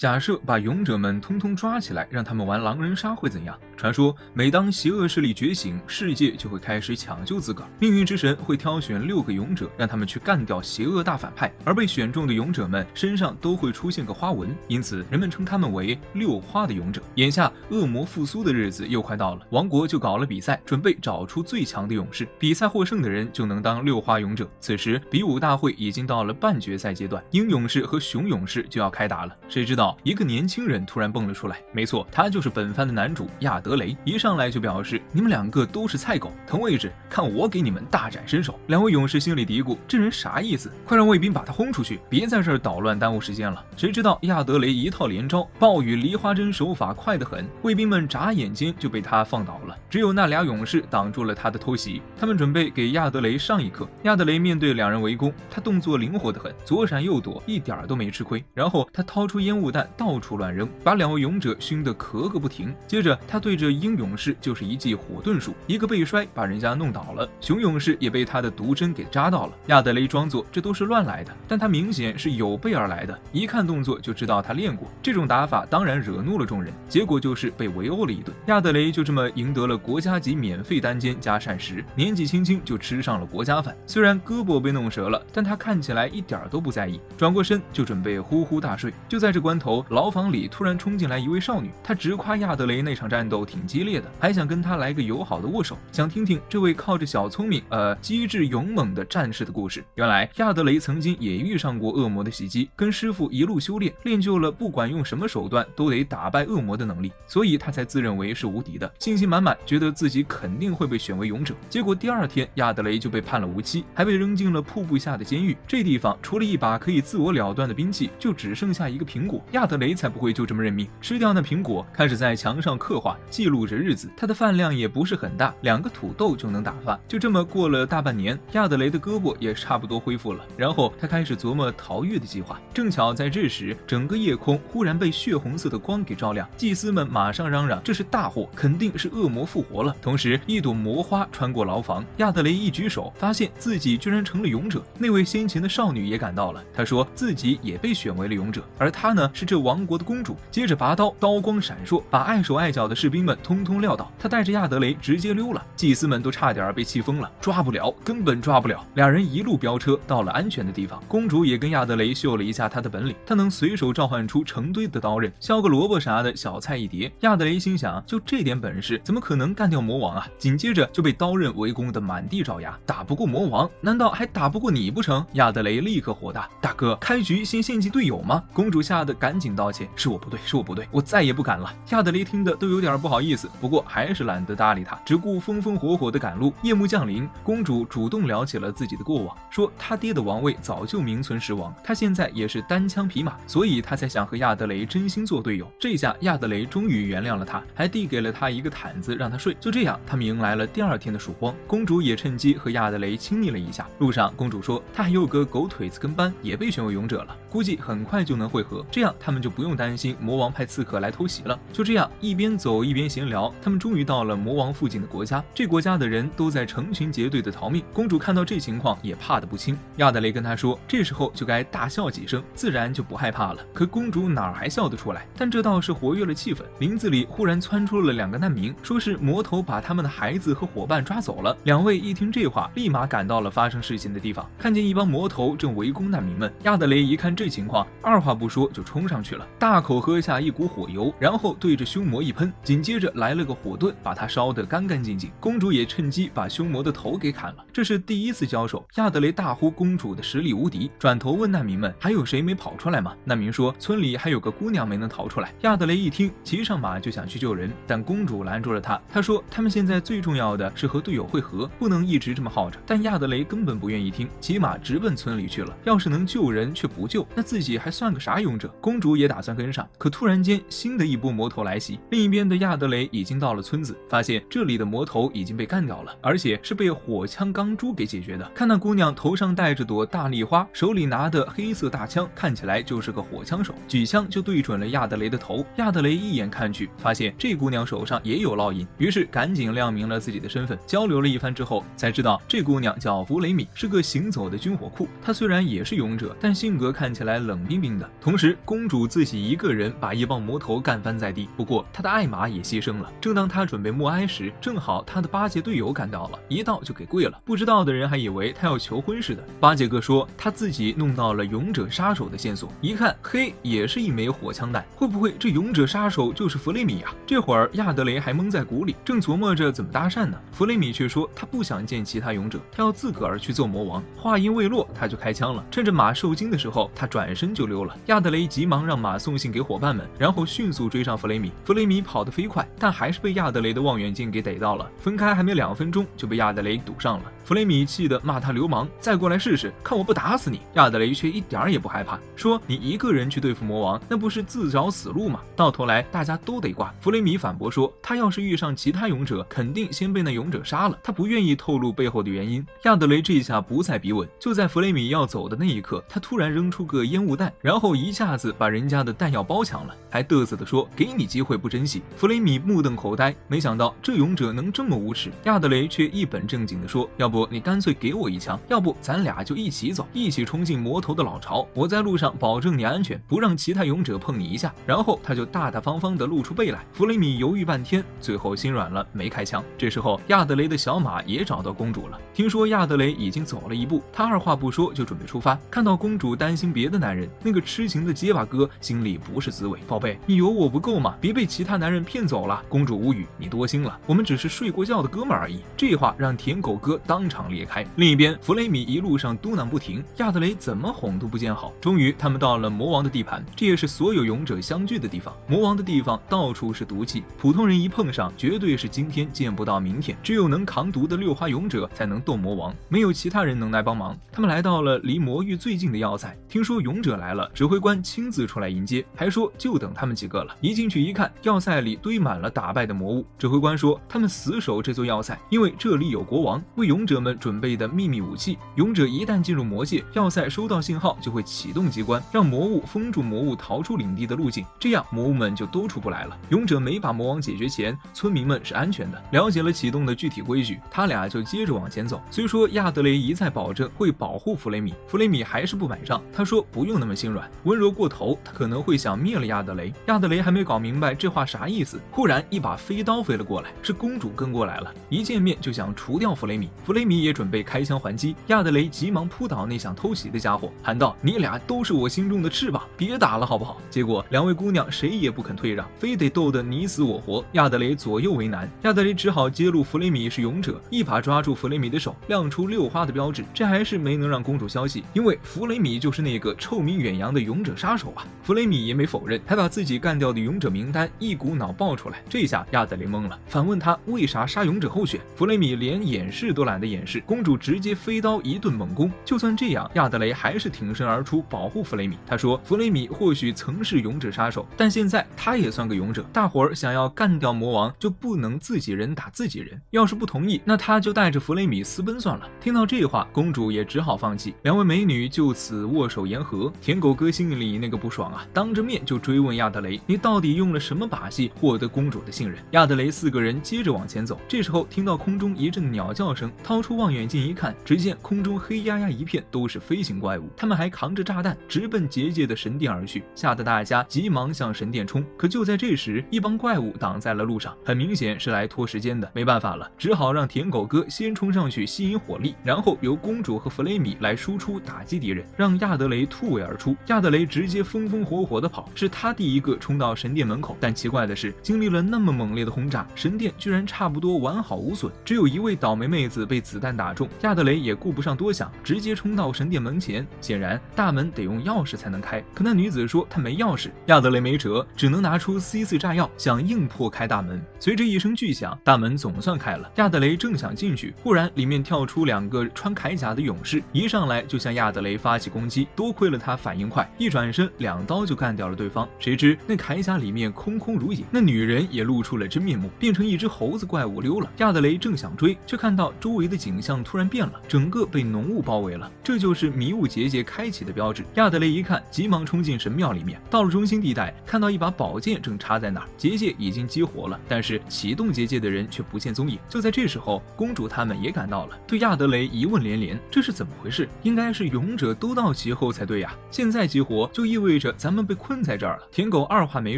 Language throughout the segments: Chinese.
假设把勇者们通通抓起来，让他们玩狼人杀会怎样？传说每当邪恶势力觉醒，世界就会开始抢救自个儿。命运之神会挑选6个勇者，让他们去干掉邪恶大反派，而被选中的勇者们身上都会出现个花纹，因此人们称他们为6花的勇者。眼下恶魔复苏的日子又快到了，王国就搞了比赛，准备找出最强的勇士，比赛获胜的人就能当6花勇者。此时比武大会已经到了半决赛阶段，鹰勇士和熊勇士就要开打了。谁知道一个年轻人突然蹦了出来，没错，他就是本番的男主亚德雷。一上来就表示，你们2个都是菜狗，腾位置，看我给你们大展身手。2位勇士心里嘀咕，这人啥意思？快让卫兵把他轰出去，别在这儿捣乱耽误时间了。谁知道亚德雷一套连招，暴雨梨花针手法快得很，卫兵们眨眼间就被他放倒了。只有那俩勇士挡住了他的偷袭，他们准备给亚德雷上一课。亚德雷面对2人围攻，他动作灵活得很，左闪右躲，一点都没吃亏。然后他掏出烟雾弹到处乱扔，把2位勇者熏得咳个不停。接着他对着鹰勇士就是一记火遁术，一个背摔把人家弄倒了。熊勇士也被他的毒针给扎到了。亚德雷装作这都是乱来的，但他明显是有备而来的，一看动作就知道他练过。这种打法当然惹怒了众人，结果就是被围殴了一顿。亚德雷就这么赢得了国家级免费单间加膳食，年纪轻轻就吃上了国家饭。虽然胳膊被弄折了，但他看起来一点都不在意，转过身就准备呼呼大睡。就在这关头，牢房里突然冲进来一位少女，她直夸亚德雷那场战斗挺激烈的，还想跟他来个友好的握手，想听听这位靠着小聪明机智勇猛的战士的故事。原来亚德雷曾经也遇上过恶魔的袭击，跟师傅一路修炼，练就了不管用什么手段都得打败恶魔的能力，所以他才自认为是无敌的，信心满满，觉得自己肯定会被选为勇者。结果第2天亚德雷就被判了无期，还被扔进了瀑布下的监狱。这地方除了一把可以自我了断的兵器，就只剩下一个苹果。亚德雷才不会就这么认命，吃掉那苹果，开始在墙上刻画，记录着日子。他的饭量也不是很大，2个土豆就能打发。就这么过了大半年，亚德雷的胳膊也差不多恢复了。然后他开始琢磨逃狱的计划。正巧在这时，整个夜空忽然被血红色的光给照亮，祭司们马上嚷嚷这是大祸，肯定是恶魔复活了。同时一朵魔花穿过牢房，亚德雷一举手，发现自己居然成了勇者。那位先前的少女也赶到了，她说自己也被选为了勇者，而她呢是这王国的公主。接着拔刀，刀光闪烁，把碍手碍脚的士兵们通通撂倒。她带着亚德雷直接溜了，祭司们都差点被气疯了，抓不了，根本抓不了。2人一路飙车到了安全的地方，公主也跟亚德雷秀了一下她的本领，她能随手召唤出成堆的刀刃，削个萝卜啥的小菜一碟。亚德雷心想，就这点本事，怎么可能干掉魔王啊？紧接着就被刀刃围攻的满地找牙，打不过魔王，难道还打不过你不成？亚德雷立刻火大，大哥，开局先献祭队友吗？公主吓得赶紧道歉，是我不对，是我不对，我再也不敢了。亚德雷听得都有点不好意思，不过还是懒得搭理他，只顾风风火火的赶路。夜幕降临，公主主动聊起了自己的过往，说她爹的王位早就名存实亡，她现在也是单枪匹马，所以她才想和亚德雷真心做队友。这下亚德雷终于原谅了她，还递给了她一个毯子让她睡。就这样，他们迎来了第2天的曙光。公主也趁机和亚德雷亲昵了一下。路上，公主说她还有个狗腿子跟班，也被选为勇者了，估计很快就能会合，这样他们就不用担心魔王派刺客来偷袭了。就这样，一边走一边闲聊，他们终于到了魔王附近的国家。这国家的人都在成群结队的逃命。公主看到这情况也怕得不轻。亚德雷跟她说，这时候就该大笑几声，自然就不害怕了。可公主哪还笑得出来？但这倒是活跃了气氛。林子里忽然窜出了2个难民，说是魔头把他们的孩子和伙伴抓走了。2位一听这话，立马赶到了发生事情的地方，看见一帮魔头正围攻难民们。亚德雷一看这情况，二话不说就冲上去了，大口喝下一股火油，然后对着凶魔一喷，紧接着来了个火遁，把他烧得干干净净。公主也趁机把凶魔的头给砍了。这是第1次交手，亚德雷大呼公主的实力无敌，转头问难民们还有谁没跑出来吗？难民说村里还有个姑娘没能逃出来。亚德雷一听，骑上马就想去救人，但公主拦住了他。她说他们现在最重要的是和队友会合，不能一直这么耗着。但亚德雷根本不愿意听，骑马直奔村里去了。要是能救人却不救，那自己还算个啥勇者？公主也打算跟上，可突然间新的一波魔头来袭。另一边的亚德雷已经到了村子，发现这里的魔头已经被干掉了，而且是被火枪钢珠给解决的。看那姑娘头上戴着朵大丽花，手里拿的黑色大枪，看起来就是个火枪手，举枪就对准了亚德雷的头。亚德雷一眼看去，发现这姑娘手上也有烙印，于是赶紧亮明了自己的身份。交流了一番之后，才知道这姑娘叫弗雷米，是个行走的军火库。她虽然也是勇者，但性格看起来冷冰冰的。同时，公主自己一个人把一帮魔头干翻在地，不过她的爱马也牺牲了。正当她准备默哀时，正好她的巴结队友赶到了，一到就给跪了。不知道的人还以为她要求婚似的。巴结哥说他自己弄到了勇者杀手的线索，一看嘿，也是一枚火枪弹，会不会这勇者杀手就是弗雷米啊？这会儿亚德雷还蒙在鼓里，正琢磨着怎么搭讪呢。弗雷米却说他不想见其他勇者，他要自个儿去揍魔王。话音未落，他就开枪了。趁着马受惊的时候，他转身就溜了。亚德雷急忙让马送信给伙伴们，然后迅速追上弗雷米。弗雷米跑得飞快，但还是被亚德雷的望远镜给逮到了。分开还没2分钟，就被亚德雷堵上了。弗雷米气得骂他流氓，再过来试试，看我不打死你。亚德雷却一点也不害怕，说你一个人去对付魔王，那不是自找死路吗？到头来大家都得挂。弗雷米反驳说，他要是遇上其他勇者，肯定先被那勇者杀了，他不愿意透露背后的原因。亚德雷这下不再逼问，就在弗雷米要走的那一刻，他突然扔出个烟雾弹，然后一下子把人家的弹药包抢了，还嘚瑟地说给你机会不珍惜。弗雷米目瞪口呆，没想到这勇者能这么无耻。亚德雷却一本正经地说，要不你干脆给我一枪，要不咱俩就一起走，一起冲进魔头的老巢，我在路上保证你安全，不让其他勇者碰你一下。然后他就大大方方地露出背来。弗雷米犹豫半天，最后心软了，没开枪。这时候亚德雷的小马也找到公主了，听说亚德雷已经走了一步，他二话不说就准备出发。看到公主担心别的男人，那个痴情的结巴哥心里不是滋味。宝贝，你有我不够吗？别被其他男人骗走了。公主无语，你多心了，我们只是睡过觉的哥们而已。这话让舔狗哥当场裂开。另一边，弗雷米一路上嘟囔不停，亚德雷怎么哄都不见好。终于他们到了魔王的地盘，这也是所有勇者相聚的地方。魔王的地方到处是毒气，普通人一碰上绝对是今天见不到明天，只有能扛毒的六花勇者才能斗魔王，没有其他人能来帮忙。他们来到了离魔域最近的要塞，听说勇者来了，指挥官亲自出来迎接，还说就等他们几个了。一进去一看，要塞里堆满了打败的魔物。指挥官说他们死守这座要塞，因为这里有国王为勇者们准备的秘密武器。勇者一旦进入魔界，要塞收到信号就会启动机关，让魔物封住魔物逃出领地的路径，这样魔物们就都出不来了。勇者没把魔王解决前，村民们是安全的。了解了启动的具体规矩，他俩就接着往前走。虽说亚德雷一再保证会保护弗雷米，弗雷米还是不买账。他说不用那么心软，温柔过头，他可能会想灭了亚德雷。亚德雷还没搞明白这话啥意思，忽然一把飞刀飞了过来，是公主跟过来了，一见面就想除掉弗雷米。弗雷米也准备开枪还击，亚德雷急忙扑倒那想偷袭的家伙，喊道：你俩都是我心中的翅膀，别打了好不好？结果两位姑娘谁也不肯退让，非得斗得你死我活。亚德雷左右为难，亚德雷只好揭露弗雷米是勇者，一把抓住弗雷米的手，亮出6花的标志。这还是没能让公主消息，因为弗雷米就是那个臭名远扬的勇者杀手啊。弗雷米也没否认，还把自己干掉的勇者名单一股脑报出来。这下亚德雷懵了，反问他为啥杀勇者候选。弗雷米连掩饰都懒得掩饰，公主直接飞刀一顿猛攻。就算这样，亚德雷还是挺身而出保护弗雷米。他说弗雷米或许曾是勇者杀手，但现在他也算个勇者，大伙儿想要干掉魔王就不能自己人打自己人，要是不同意，那他就带着弗雷米私奔算了。听到这话，公主也只好放弃。两位美女就此握手言和。舔狗哥心里那个不爽啊，当着面就追问亚德雷，你到底用了什么把戏获得公主的信任？亚德雷4个人接着往前走，这时候听到空中一阵鸟叫声，掏出望远镜一看，只见空中黑压压一片都是飞行怪物，他们还扛着炸弹直奔结界的神殿而去，吓得大家急忙向神殿冲。可就在这时，一帮怪物挡在了路上，很明显是来拖时间的。没办法了，只好让舔狗哥先冲上去吸引火力，然后由公主和弗雷米来输出打击敌人，让亚德雷突围而出。亚德雷直接风风火火的跑，是他第一个冲到神殿门口。但奇怪的是，经历了那么猛烈的轰炸，神殿居然差不多完好无损，只有一位倒霉妹子被子弹打中。亚德雷也顾不上多想，直接冲到神殿门前。显然大门得用钥匙才能开，可那女子说她没钥匙。亚德雷没辙，只能拿出 CC 炸药，想硬破开大门。随着一声巨响，大门总算开了。亚德雷正想进去，忽然里面跳出2个穿铠甲的勇士，一上来就向亚德雷发起攻击。多亏了他反应快，一转身2刀就干掉了对方。谁知那铠甲里面空空如也，那女人也露出了真面目，变成一只猴子怪物溜了。亚德雷正想追，却看到周围的景象突然变了，整个被浓雾包围了，这就是迷雾结界开启的标志。亚德雷一看，急忙冲进神庙里面，到了中心地带，看到一把宝剑正插在那儿，结界已经激活了，但是启动结界的人却不见踪影。就在这时候，公主他们也赶到了，对亚德雷疑问连连，这是怎么回事？应该是勇者都到齐后才对呀，现在激活就意味着咱们被困在这儿了。舔狗二话没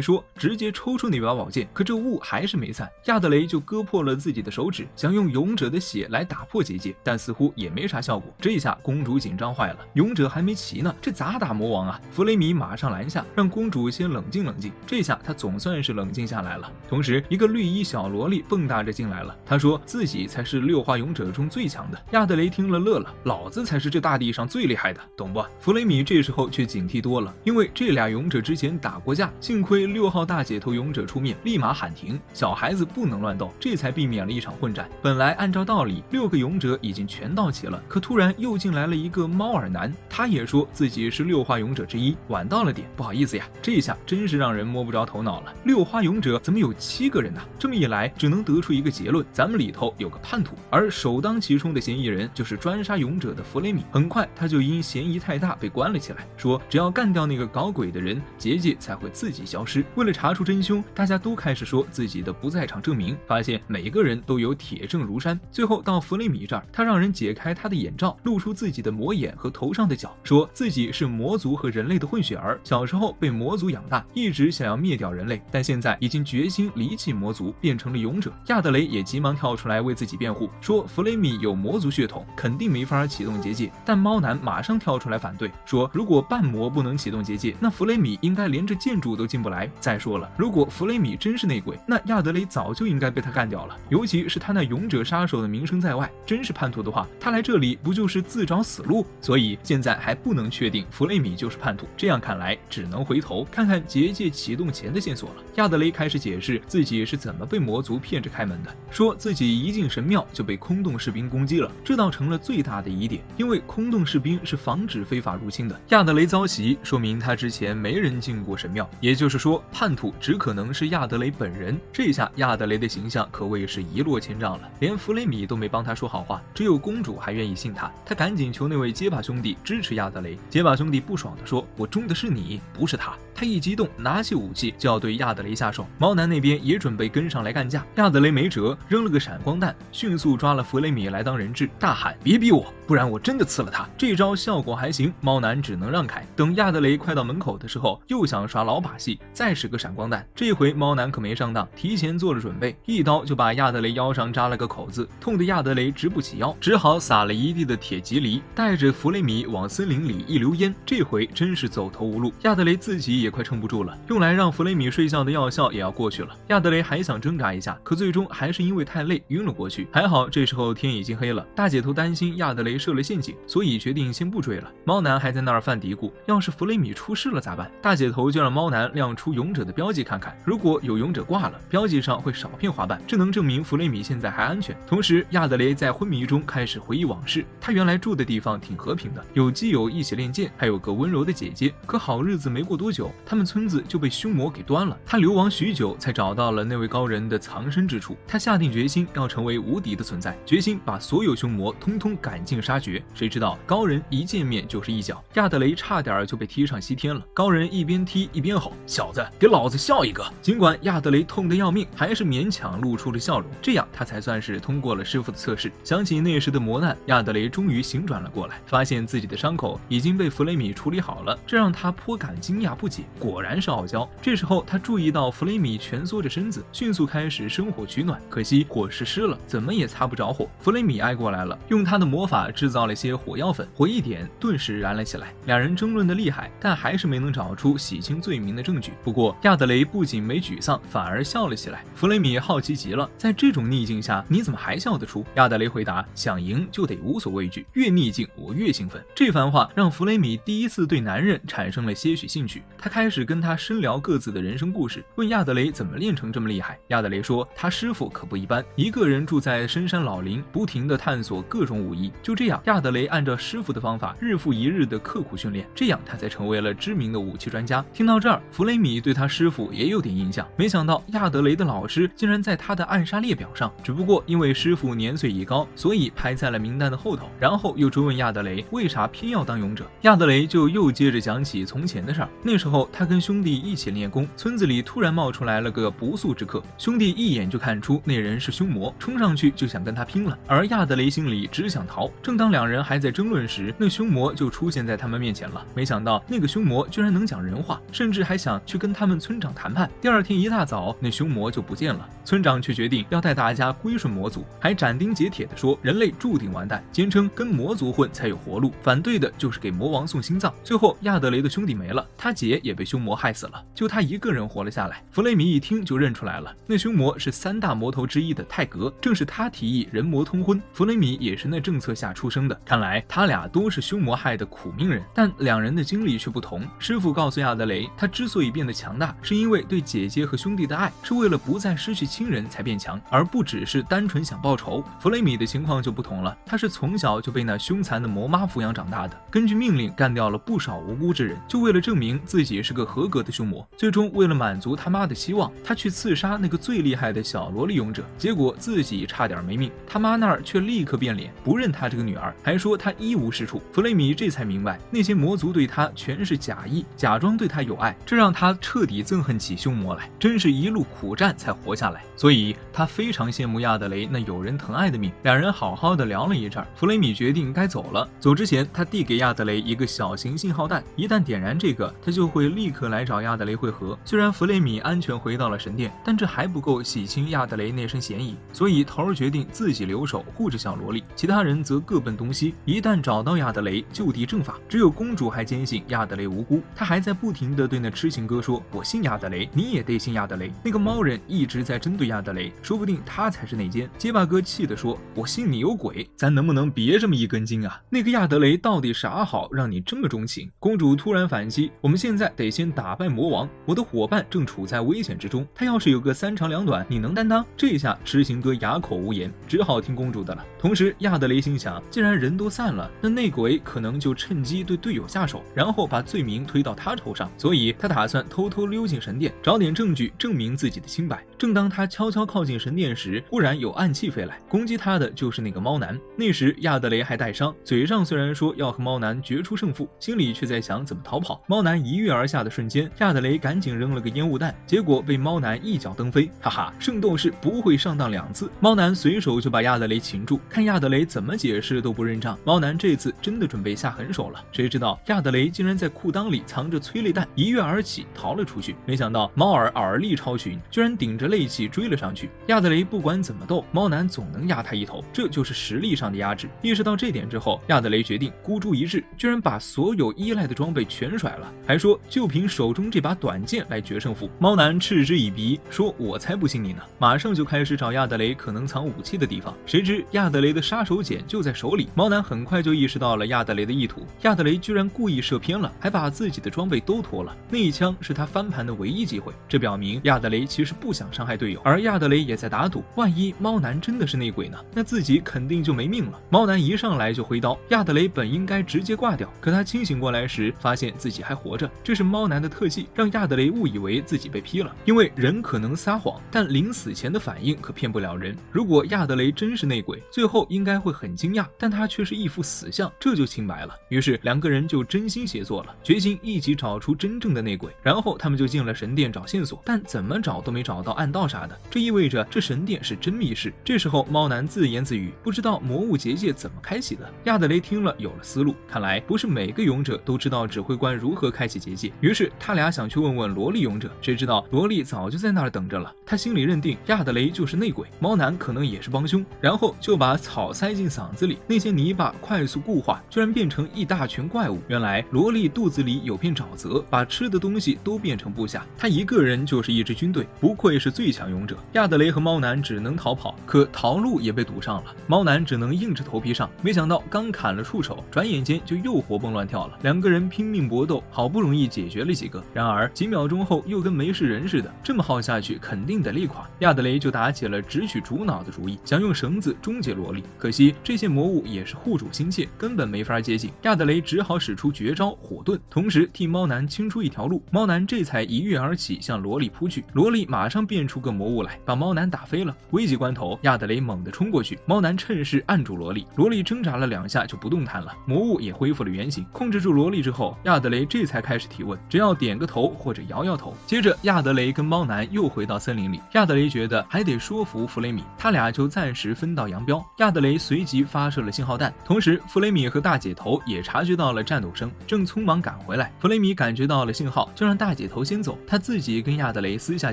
说，直接抽出那把宝剑，可这雾还是没散，亚德雷就割破了自己的手指，想用勇者的血来打破结界，但似乎也没啥效果。这一下公主紧张坏了，勇者还没齐呢，这咋打魔王啊？弗雷米马上拦下，让公主先冷静冷静。这下她总算是冷静下来了。同时，一个绿衣小萝莉蹦跶着进来了，她说自己才是六花勇者中最强的。亚德雷听了乐了，老子才是这大地上最厉害的，懂不？弗雷米这时候却警惕多了，因为这俩勇者之前打过架，幸亏6号大姐头勇者出面，立马喊停，小孩子不能乱斗，这才避免了一场混战。本来按照道理，6个勇者已经全到齐了，可突然又进来了一个猫耳男，他也说自己是6花勇者之一，晚到了点，不好意思呀。这下真是让人摸不着头脑了，6花勇者怎么有7个人呢？这么一来，只能得出一个结论，咱们里头有个叛徒，而首当其冲的嫌疑人就是专杀勇者的弗雷米。很快他就因嫌疑太大被关了起来，说只要干掉那个搞鬼的人，结界才会自己消失。为了查出真凶，大家都开始说自己的不在场证明，发现每个人都有铁证如山。最后到弗雷米这儿，他让人解开他的眼罩，露出自己的魔眼和头上的角，说自己是魔族和人类的混血儿，小时候被魔族养大，一直想要灭掉人类，但现在已经决心离弃魔族，变成了勇者。亚德雷也急忙跳出来为自己辩护，说弗雷米有魔族血统，肯定没法启动结界。但猫男马上跳出来反对，说如果半魔不能启动结界，那弗雷米应该连着建筑都进不来。再说了，如果弗雷米真是内鬼，那亚德雷早就应该被他干掉了，尤其是他那勇者杀手的名声在外，真是叛徒的话，他来这里不就是自找死路？所以现在还不能确定弗雷米就是叛徒，这样看来只能回头看看结界启动前的线索了。亚德雷开始解释自己是怎么被魔族骗着开门的，说自己一进神庙就被空洞士兵攻击了，这倒成了最大的疑点，因为空洞士兵是防止非法入侵的。亚德雷遭袭，说明他之前没人进过神庙，也就是说叛徒只可能是亚德雷本人。这下亚德雷的形象可谓是一落千丈了，连弗雷米都没帮他说好话，只有公主还愿意信他。他赶紧求那位结巴兄弟支持亚德雷。结巴兄弟不爽地说，我中的是你，不是他。他一激动，拿起武器就要对亚德雷下手。猫男那边也准备跟上来干架，亚德雷没辙，扔了个闪光弹，迅速抓了弗雷米来当人质，大喊别逼我，不然我真的刺了他。这招效果还行，猫男只能让开。等亚德雷快到门口的时候，又想耍老把戏，再使个闪光弹。这回猫男可没上当，提前做了准备，一刀就把亚德雷腰上扎了个口子，痛得亚德雷直不起腰，只好撒了一地的铁蒺藜，带着弗雷米往森林里一溜烟。这回真是走投无路，亚德雷自己也快撑不住了，用来让弗雷米睡觉的药效也要过去了。亚德雷还想挣扎一下，可最终还是因为太累晕了过去。还好这时候天已经黑了，大姐头担心亚德雷设了陷阱，所以决定先不追了。猫男还在那儿犯嘀咕，要是弗雷米出事了咋办？大姐头就让猫男亮出勇者的标记看看，如果有勇者挂了，标记上会少片花瓣，这能证明弗雷米现在还安全。同时亚德雷在昏迷中开始回忆往事，他原来住的地方挺和平的，有基友一起练剑，还有个温柔的姐姐。可好日子没过多久，他们村子就被凶魔给端了。他流亡许久才找到了那位高人的藏身之处，他下定决心要成为无敌的存在，决心把所有凶魔通通赶尽杀绝。谁知道高人一见面就是一脚，亚德雷差点就被踢上西天了。高人一边踢一边吼，小子给老子笑一个。尽管亚德雷痛得要命，还是勉强露出了笑容，这样他才算是通过了师傅的测试。想起那时的磨难，亚德雷终于醒转了过来，发现自己的伤口已经被弗雷米处理好了，这让他颇感惊讶不解，果然是傲娇。这时候他注意到弗雷米蜷缩着身子，迅速开始生火取暖，可惜火是湿了，怎么也擦不着火。弗雷米挨过来了，用他的魔法制造了些火药粉，火一点顿时燃了起来。两人争论的厉害，但还是没能找出洗清罪名的证据。不过亚德雷不仅没沮丧，反而笑了起来。弗雷米好奇极了，在这种逆境下你怎么还笑得出？亚德雷回答，想赢就得无所畏惧，越逆境我越兴奋。这番话让弗雷米第一次对男人产生了些许兴趣，他开始跟他深聊各自的人生故事，问亚德雷怎么练成这么厉害。亚德雷说他师傅可不一般，一个人住在深山老林，不停地探索各种武艺。就这样，亚德雷按照师傅的方法日复一日的刻苦训练，这样他才成为了知名的武器专家。听到这儿，弗雷米对他师傅也有点印象，没想到亚德雷的老师竟然在他的暗杀列表上，只不过因为师傅年岁已比高，所以排在了名单的后头。然后又追问亚德雷为啥偏要当勇者，亚德雷就又接着讲起从前的事儿。那时候他跟兄弟一起练功，村子里突然冒出来了个不速之客，兄弟一眼就看出那人是凶魔，冲上去就想跟他拼了。而亚德雷心里只想逃。正当两人还在争论时，那凶魔就出现在他们面前了。没想到那个凶魔居然能讲人话，甚至还想去跟他们村长谈判。第二天一大早，那凶魔就不见了，村长却决定要带大家归顺魔族，还斩钉截铁地说人类注定完蛋，坚称跟魔族混才有活路，反对的就是给魔王送心脏。最后亚德雷的兄弟没了，他姐也被凶魔害死了，就他一个人活了下来。弗雷米一听就认出来了，那凶魔是3大魔头之一的泰格，正是他提议人魔通婚，弗雷米也是那政策下出生的。看来他俩都是凶魔害的苦命人，但两人的经历却不同。师傅告诉亚德雷，他之所以变得强大，是因为对姐姐和兄弟的爱，是为了不再失去亲人才变强，而不只是单纯想报仇。弗雷米的情况就不同了，他是从小就被那凶残的魔妈抚养长大的，根据命令干掉了不少无辜之人，就为了证明自己是个合格的凶魔。最终为了满足他妈的希望，他去刺杀那个最厉害的小萝莉勇者，结果自己差点没命，他妈那儿却立刻变脸，不认他这个女儿，还说他一无是处。弗雷米这才明白，那些魔族对他全是假意，假装对他有爱，这让他彻底憎恨起凶魔来，真是一路苦战才活下来。所以他非常羡慕亚德雷那有人疼爱的命。两人好好的聊了一阵，弗雷米决定该走了。走之前，他递给亚德雷一个小型信号弹，一旦点燃这个，他就会立刻来找亚德雷会合。虽然弗雷米安全回到了神殿，但这还不够洗清亚德雷那身嫌疑，所以头儿决定自己留守护着小萝莉，其他人则各奔东西。一旦找到亚德雷，就地正法。只有公主还坚信亚德雷无辜，她还在不停地对那痴情哥说：“我信亚德雷，你也得信亚德雷。”那个猫人一直在针对亚德雷，说不定他才是内奸。结巴哥气地说：“我信你有鬼，咱能不能别这么一根筋啊？那个亚德雷到底啥好，让你这么钟情？”公主突然反击：“我们现在得先打败魔王，我的伙伴正处在危险之中，他要是有个3长2短，你能担当？”这下痴情哥哑口无言，只好听公主的了。同时亚德雷心想，既然人都散了，那内鬼可能就趁机对队友下手，然后把罪名推到他头上，所以他打算偷偷溜进神殿，找点证据证明自己的清白。正当他悄悄靠近神殿时，忽然有暗器飞来，攻击他的就是那个猫男。那时亚德雷还带伤，嘴上虽然说要和猫男决出胜负，心里却在想怎么逃跑。猫男一跃而下的瞬间，亚德雷赶紧扔了个烟雾弹，结果被猫男一脚蹬飞。哈哈，圣斗士不会上当2次。猫男随手就把亚德雷擒住，看亚德雷怎么解释都不认账。猫男这次真的准备下狠手了，谁知道亚德雷竟然在裤裆里藏着催泪弹，一跃而起逃了出去。没想到猫耳耳力超群，居然顶着泪气追了上去。亚德雷不管怎么斗，猫男总能压他一头，这就是实力上的压制。意识到这点之后，亚德雷决定孤注一掷，居然把所有依赖的装备全甩了，还说就凭手中这把短剑来决胜负。猫男嗤之以鼻，说我才不信你呢，马上就开始找亚德雷可能藏武器的地方。谁知亚德雷的杀手锏就在手里，猫男很快就意识到了亚德雷的意图，亚德雷居然故意射偏了，还把自己的装备都脱了，那一枪是他翻盘的唯一机会。这表明亚德雷其实不想伤害队友，而亚德雷也在打赌，万一猫男真的是内鬼呢，那自己肯定就没命了。猫男一上来就挥刀，亚德雷本应该直接挂掉，可他清醒过来时发现自己还活着，这是猫男的特技，让亚德雷误以为自己被劈了。因为人可能撒谎，但临死前的反应可骗不了人。如果亚德雷真是内鬼，最后应该会很惊讶，但他却是一副死相，这就清白了。于是两个人就真心协作了，决心一起找出真正的内鬼。然后他们就进了神殿找线索，但怎么找都没找到暗道啥的，这意味着这神殿是真密室。这时候猫男自言自语，不知道魔物结界怎么开启的。亚德雷听了有了思路，看来不是每个勇者都知道指挥官如何开启结界。于是他俩想去问问萝莉勇者，谁知道萝莉早就在那儿等着了。他心里认定亚德雷就是内鬼，猫男可能也是帮凶，然后就把草塞进嗓子里，那些泥巴快速固化，居然变成一大群怪物。原来萝莉肚子里有片沼泽，把吃的东西都变成部下，他一个人就是一支军队，不愧是最强勇者。亚德雷和猫男只能逃跑，可逃路也被堵上了，猫男只能硬着头皮上。没想到刚砍了触手，转眼间就又活蹦乱跳了。两个人拼命搏斗，好不容易解决了几个，然而几秒钟后又跟没事人似的，这么耗下去肯定得累垮。亚德雷就打起了直取主脑的主意，想用绳子终结萝莉，可惜这些魔物也是护主心切，根本没法接近。亚德雷只好使出绝招火遁，同时替猫男清出一条路，猫男这才一跃而起向萝莉扑去，萝莉马上变出个魔物来，把猫男打飞了。危急关头，亚德雷猛地冲过过去，猫男趁势按住萝莉，萝莉挣扎了2下就不动弹了，魔物也恢复了原形。控制住萝莉之后，亚德雷这才开始提问，只要点个头或者摇摇头。接着亚德雷跟猫男又回到森林里，亚德雷觉得还得说服弗雷米，他俩就暂时分道扬镳。亚德雷随即发射了信号弹，同时弗雷米和大姐头也察觉到了战斗声，正匆忙赶回来。弗雷米感觉到了信号，就让大姐头先走，他自己跟亚德雷私下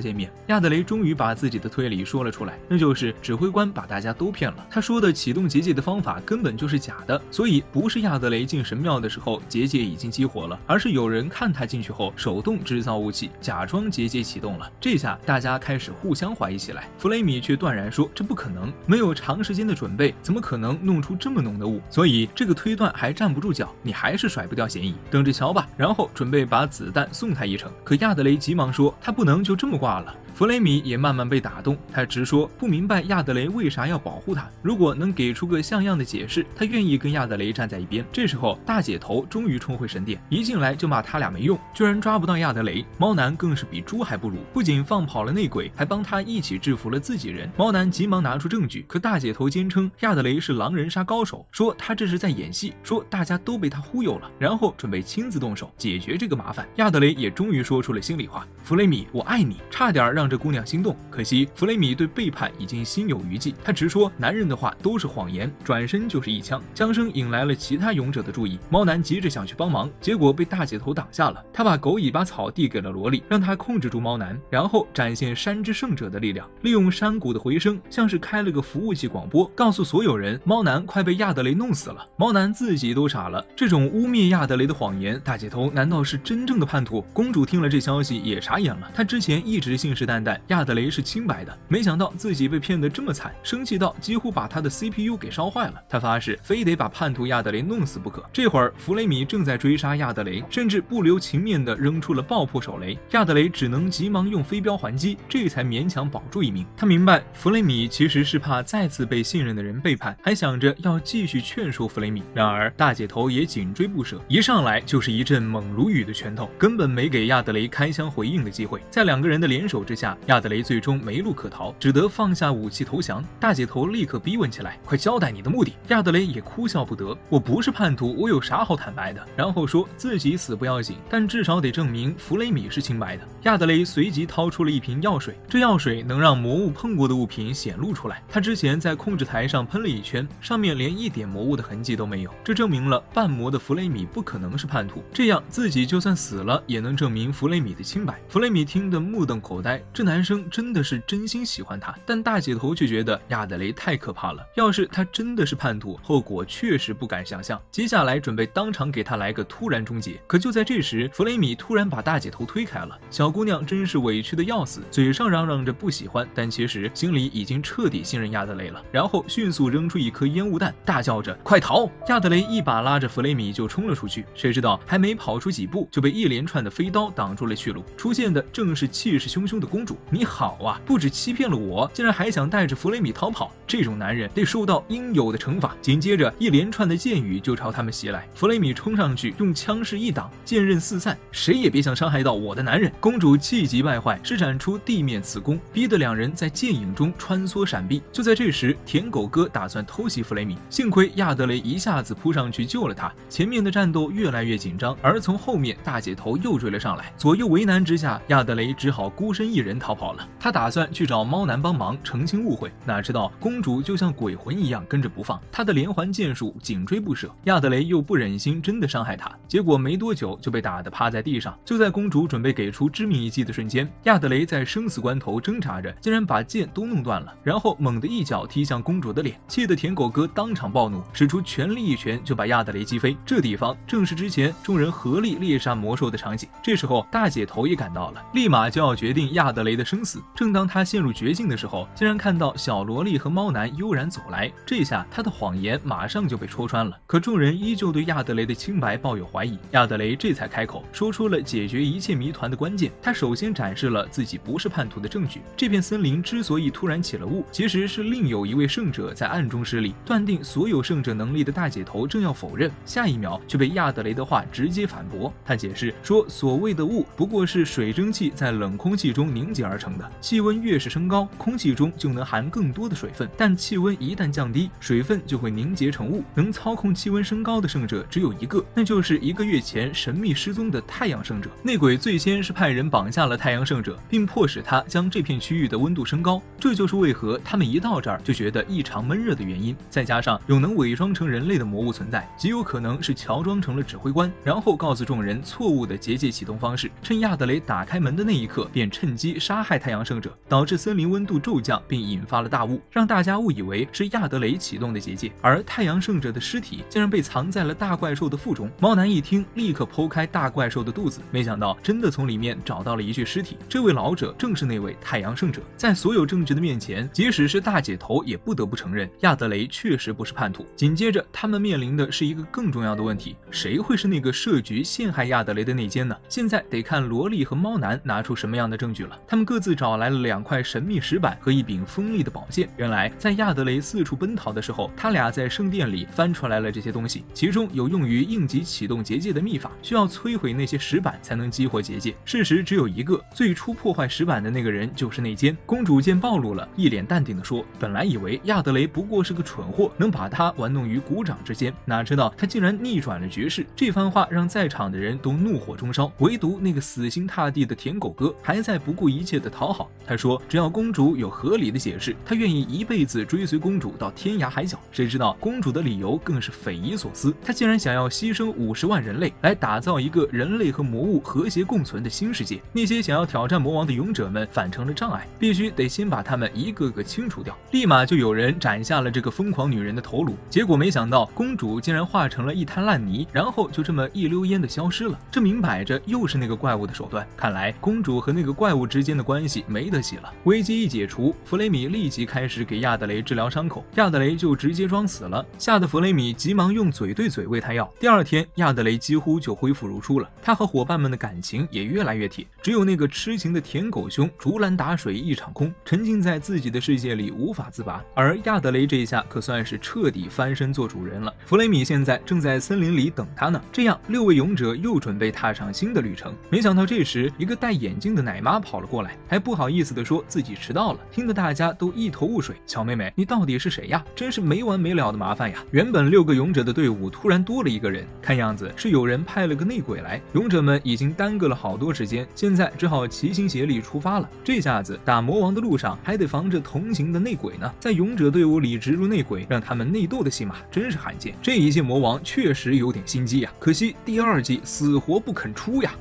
见面。亚德雷终于把自己的推理说了出来，那就是指挥官把大家都骗了，他说的启动结界的方法根本就是假的，所以不是亚德雷进神庙的时候结界已经激活了，而是有人看他进去后手动制造雾气，假装结界启动了。这下大家开始互相怀疑起来。弗雷米却断然说这不可能，没有长时间的准备，怎么可能弄出这么浓的雾？所以这个推断还站不住脚，你还是甩不掉嫌疑，等着瞧吧。然后准备把子弹送他一程，可亚德雷急忙说他不能就这么挂了。弗雷米也慢慢被打动，他直说不明白亚德雷为啥要保护他，如果能给出个像样的解释，他愿意跟亚德雷站在一边。这时候大姐头终于冲回神殿，一进来就骂他俩没用，居然抓不到亚德雷。猫男更是比猪还不如，不仅放跑了内鬼，还帮他一起制服了自己人。猫男急忙拿出证据，可大姐头坚称亚德雷是狼人杀高手，说他这是在演戏，说大家都被他忽悠了，然后准备亲自动手解决这个麻烦。亚德雷也终于说出了心里话，弗雷米，我爱你，差点让这姑娘心动。可惜弗雷米对背叛已经心有余悸，他直说男人的话都是谎言，转身就是一枪，枪声引来了其他勇者的注意。猫男急着想去帮忙，结果被大姐头挡下了，他把狗尾巴草递给了萝莉，让他控制住猫男，然后展现山之圣者的力量，利用山谷的回声，像是开了个服务器广播，告诉所有人猫男快被亚德雷弄死了。猫男自己都傻了，这种污蔑亚德雷的谎言，大姐头难道是真正的叛徒？公主听了这消息也傻眼了，她之前一直信誓旦旦亚德雷是清白的，没想到自己被骗得这么惨，生气到几乎把他的 CPU 给烧坏了。他发誓非得把叛徒亚德雷弄死不可。这会儿弗雷米正在追杀亚德雷，甚至不留情面地扔出了爆破手雷，亚德雷只能急忙用飞镖还击，这才勉强保住一命。他明白弗雷米其实是怕再次被信任的人背叛，还想着要继续劝说弗雷米。然而大姐头也紧追不舍，一上来就是一阵猛如雨的拳头，根本没给亚德雷开枪回应的机会。在2个人的联手之下，亚德雷最终没路可逃，只得放下武器投降。大姐头立刻逼问起来，快交代你的目的。亚德雷也哭笑不得，我不是叛徒，我有啥好坦白的？然后说自己死不要紧，但至少得证明弗雷米是清白的。亚德雷随即掏出了一瓶药水，这药水能让魔物碰过的物品显露出来。他之前在控制台上喷了一圈，上面连一点魔物的痕迹都没有，这证明了半魔的弗雷米不可能是叛徒，这样自己就算死了也能证明弗雷米的清白。弗雷米听得目瞪口呆，这男生真的是真心喜欢他，但大姐头却觉得亚德雷太可怕了，要是他真的是叛徒，后果确实不敢想象。接下来准备当场给他来个突然终结，可就在这时，弗雷米突然把大姐头推开了。小姑娘真是委屈的要死，嘴上嚷嚷着不喜欢，但其实心里已经彻底信任亚德雷了。然后迅速扔出一颗烟雾弹，大叫着快逃！亚德雷一把拉着弗雷米就冲了出去，谁知道还没跑出几步，就被一连串的飞刀挡住了去路。出现的正是气势汹汹的公主。你好啊，不止欺骗了我，竟然还想带着弗雷米逃跑，这种男人得受到应有的惩罚。紧接着一连串的箭雨就朝他们袭来，弗雷米冲上去用枪势一挡，剑刃四散，谁也别想伤害到我的男人。公主气急败坏，施展出地面刺攻，逼得2人在剑影中穿梭闪避。就在这时，舔狗哥打算偷袭弗雷米，幸亏亚德雷一下子扑上去救了他。前面的战斗越来越紧张，而从后面大姐头又追了上来，左右为难之下，亚德雷只好孤身一人逃跑了。他打算去找猫男帮忙澄清误会，哪知道公主就像鬼魂一样跟着不放，他的连环剑术紧追不舍。亚德雷又不忍心真的伤害他，结果没多久就被打得趴在地上。就在公主准备给出致命一击的瞬间，亚德雷在生死关头挣扎着，竟然把剑都弄断了，然后猛地一脚踢向公主的脸，气得舔狗哥当场暴怒，使出全力一拳就把亚德雷击飞。这地方正是之前众人合力猎杀魔兽的场景。这时候大姐头也赶到了，立马就要决定亚德雷的生死。正当他陷入绝境的时候，竟然看到小萝莉和猫男悠然走来，这下他的谎言马上就被戳穿了。可众人依旧对亚德雷的清白抱有怀疑，亚德雷这才开口说出了解决一切谜团的关键。他首先展示了自己不是叛徒的证据，这片森林之所以突然起了雾，其实是另有一位圣者在暗中施力，断定所有圣者能力的大姐头正要否认，下一秒却被亚德雷的话直接反驳。他解释说，所谓的雾不过是水蒸气在冷空气中凝凝结而成的。气温越是升高，空气中就能含更多的水分，但气温一旦降低，水分就会凝结成雾。能操控气温升高的圣者只有一个，那就是1个月前神秘失踪的太阳圣者。内鬼最先是派人绑架了太阳圣者，并迫使他将这片区域的温度升高，这就是为何他们一到这儿就觉得异常闷热的原因。再加上有能伪装成人类的魔物存在，极有可能是乔装成了指挥官，然后告诉众人错误的结界启动方式，趁亚德雷打开门的那一刻便趁机杀害太阳圣者，导致森林温度骤降并引发了大雾，让大家误以为是亚德雷启动的结界。而太阳圣者的尸体竟然被藏在了大怪兽的腹中。猫男一听，立刻剖开大怪兽的肚子，没想到真的从里面找到了一具尸体。这位老者正是那位太阳圣者。在所有证据的面前，即使是大姐头也不得不承认亚德雷确实不是叛徒。紧接着他们面临的是一个更重要的问题，谁会是那个设局陷害亚德雷的内奸呢？现在得看萝莉和猫男拿出什么样的证据了。他们各自找来了2块神秘石板和一柄锋利的宝剑。原来在亚德雷四处奔逃的时候，他俩在圣殿里翻出来了这些东西，其中有用于应急启动结界的秘法，需要摧毁那些石板才能激活结界。事实只有一个，最初破坏石板的那个人就是内奸。公主见暴露了，一脸淡定地说，本来以为亚德雷不过是个蠢货，能把他玩弄于股掌之间，哪知道他竟然逆转了局势。这番话让在场的人都怒火中烧，唯独那个死心塌地的舔狗哥还在不顾一切地讨好。他说只要公主有合理的解释，他愿意一辈子追随公主到天涯海角。谁知道公主的理由更是匪夷所思，她竟然想要牺牲50万人类来打造一个人类和魔物和谐共存的新世界。那些想要挑战魔王的勇者们反成了障碍，必须得先把他们一个个清除掉。立马就有人斩下了这个疯狂女人的头颅，结果没想到公主竟然化成了一滩烂泥，然后就这么一溜烟的消失了。这明摆着又是那个怪物的手段，看来公主和那个怪物之间的关系没得洗了。危机一解除，弗雷米立即开始给亚德雷治疗伤口，亚德雷就直接装死了，吓得弗雷米急忙用嘴对嘴喂他药。第2天，亚德雷几乎就恢复如初了，他和伙伴们的感情也越来越铁，只有那个痴情的舔狗兄竹篮打水一场空，沉浸在自己的世界里无法自拔。而亚德雷这一下可算是彻底翻身做主人了，弗雷米现在正在森林里等他呢。这样6位勇者又准备踏上新的旅程，没想到这时一个戴眼镜的奶妈跑了过来，还不好意思地说自己迟到了，听得大家都一头雾水。小妹妹，你到底是谁呀？真是没完没了的麻烦呀！原本6个勇者的队伍突然多了一个人，看样子是有人派了个内鬼来。勇者们已经耽搁了好多时间，现在只好齐心协力出发了。这下子打魔王的路上还得防着同行的内鬼呢，在勇者队伍里植入内鬼，让他们内斗的戏码真是罕见。这一届魔王确实有点心机呀，可惜第2季死活不肯出呀。